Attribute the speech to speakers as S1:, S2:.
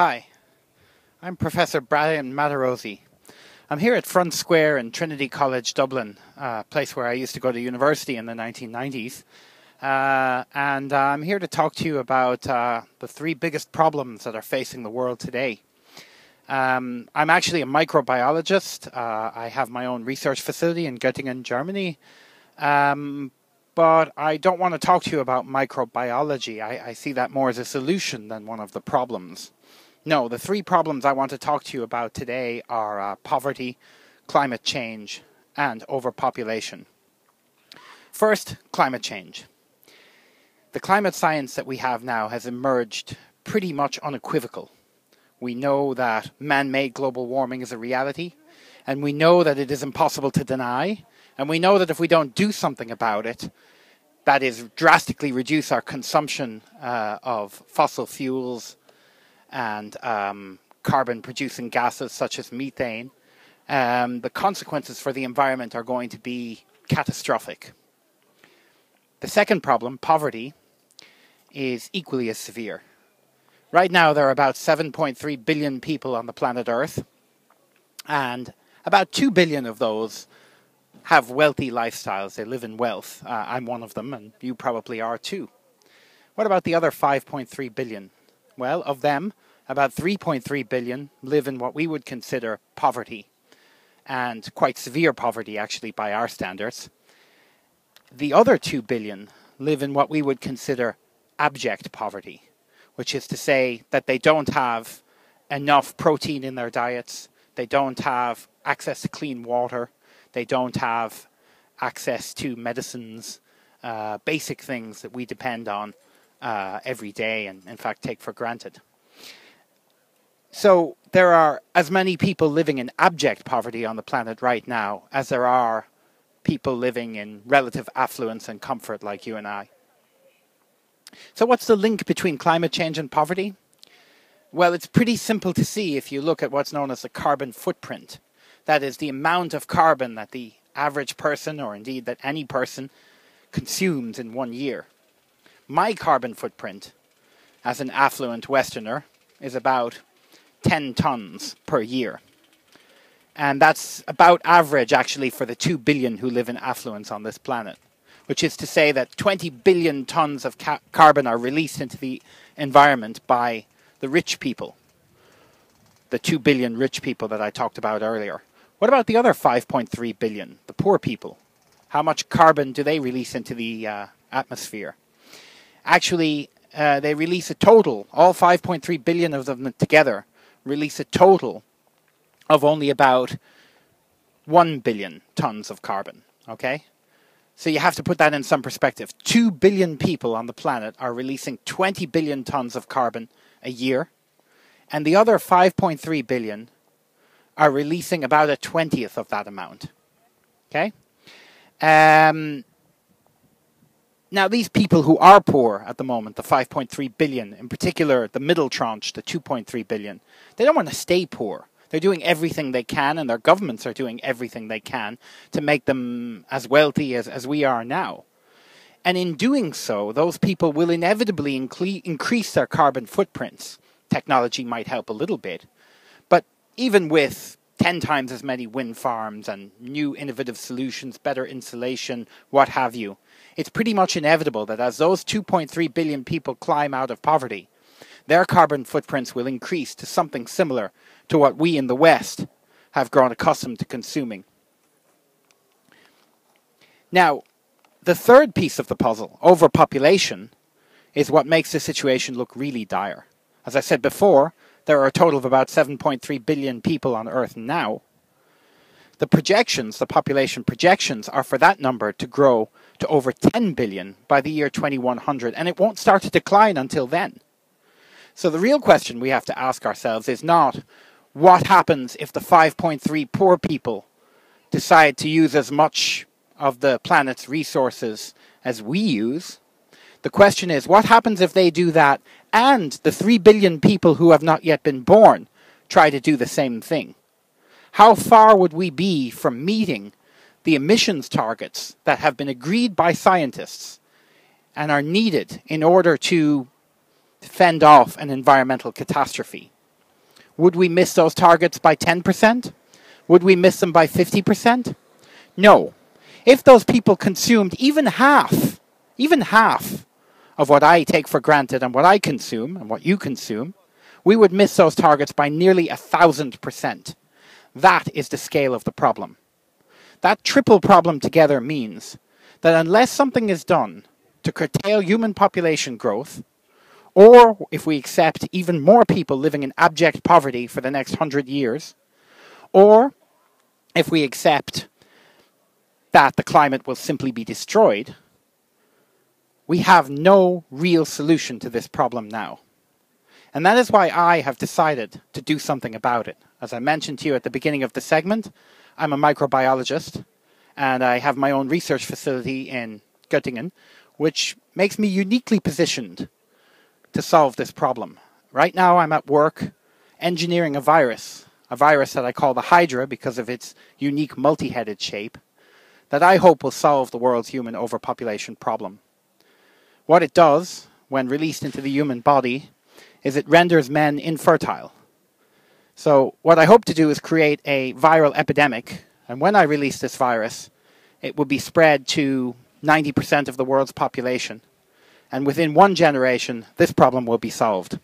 S1: Hi, I'm Professor Brian Matarosi. I'm here at Front Square in Trinity College, Dublin, a place where I used to go to university in the 1990s. And I'm here to talk to you about the three biggest problems that are facing the world today. I'm actually a microbiologist. I have my own research facility in Göttingen, Germany. But I don't want to talk to you about microbiology. I see that more as a solution than one of the problems. No, the three problems I want to talk to you about today are poverty, climate change, and overpopulation. First, climate change. The climate science that we have now has emerged pretty much unequivocal. We know that man-made global warming is a reality, and we know that it is impossible to deny, and we know that if we don't do something about it, that is drastically reduce our consumption of fossil fuels and carbon-producing gases such as methane, the consequences for the environment are going to be catastrophic. The second problem, poverty, is equally as severe. Right now there are about 7.3 billion people on the planet Earth, and about 2 billion of those have wealthy lifestyles. They live in wealth. I'm one of them, and you probably are too. What about the other 5.3 billion? Well, of them, about 3.3 billion live in what we would consider poverty, and quite severe poverty actually by our standards. The other 2 billion live in what we would consider abject poverty, which is to say that they don't have enough protein in their diets, they don't have access to clean water, they don't have access to medicines, basic things that we depend on every day and in fact take for granted. So there are as many people living in abject poverty on the planet right now as there are people living in relative affluence and comfort like you and I. So what's the link between climate change and poverty? Well, it's pretty simple to see if you look at what's known as the carbon footprint. That is the amount of carbon that the average person, or indeed that any person, consumes in 1 year. My carbon footprint as an affluent Westerner is about 10 tons per year. And that's about average actually for the 2 billion who live in affluence on this planet, which is to say that 20 billion tons of carbon are released into the environment by the rich people, the 2 billion rich people that I talked about earlier. What about the other 5.3 billion, the poor people? How much carbon do they release into the atmosphere? Actually, they release a total, all 5.3 billion of them together, release a total of only about 1 billion tons of carbon, okay? So you have to put that in some perspective. 2 billion people on the planet are releasing 20 billion tons of carbon a year, and the other 5.3 billion are releasing about a 20th of that amount, okay? Now, these people who are poor at the moment, the 5.3 billion, in particular the middle tranche, the 2.3 billion, they don't want to stay poor. They're doing everything they can, and their governments are doing everything they can to make them as wealthy as we are now. And in doing so, those people will inevitably increase their carbon footprints. Technology might help a little bit, but even with 10 times as many wind farms and new innovative solutions, better insulation, what have you, it's pretty much inevitable that as those 2.3 billion people climb out of poverty, their carbon footprints will increase to something similar to what we in the West have grown accustomed to consuming. Now, the third piece of the puzzle, overpopulation, is what makes the situation look really dire. As I said before, there are a total of about 7.3 billion people on Earth now. The projections, the population projections, are for that number to grow to over 10 billion by the year 2100, and it won't start to decline until then. So the real question we have to ask ourselves is not what happens if the 5.3 poor people decide to use as much of the planet's resources as we use. The question is, what happens if they do that and the 3 billion people who have not yet been born try to do the same thing? How far would we be from meeting the emissions targets that have been agreed by scientists and are needed in order to fend off an environmental catastrophe? Would we miss those targets by 10%? Would we miss them by 50%? No. If those people consumed even half of what I take for granted and what I consume and what you consume, we would miss those targets by nearly 1,000%. That is the scale of the problem. That triple problem together means that unless something is done to curtail human population growth, or if we accept even more people living in abject poverty for the next 100 years, or if we accept that the climate will simply be destroyed, we have no real solution to this problem now. And that is why I have decided to do something about it. As I mentioned to you at the beginning of the segment, I'm a microbiologist, and I have my own research facility in Göttingen, which makes me uniquely positioned to solve this problem. Right now I'm at work engineering a virus that I call the Hydra because of its unique multi-headed shape, that I hope will solve the world's human overpopulation problem. What it does, when released into the human body, is it renders men infertile. So what I hope to do is create a viral epidemic, and when I release this virus, it will be spread to 90% of the world's population. And within one generation, this problem will be solved.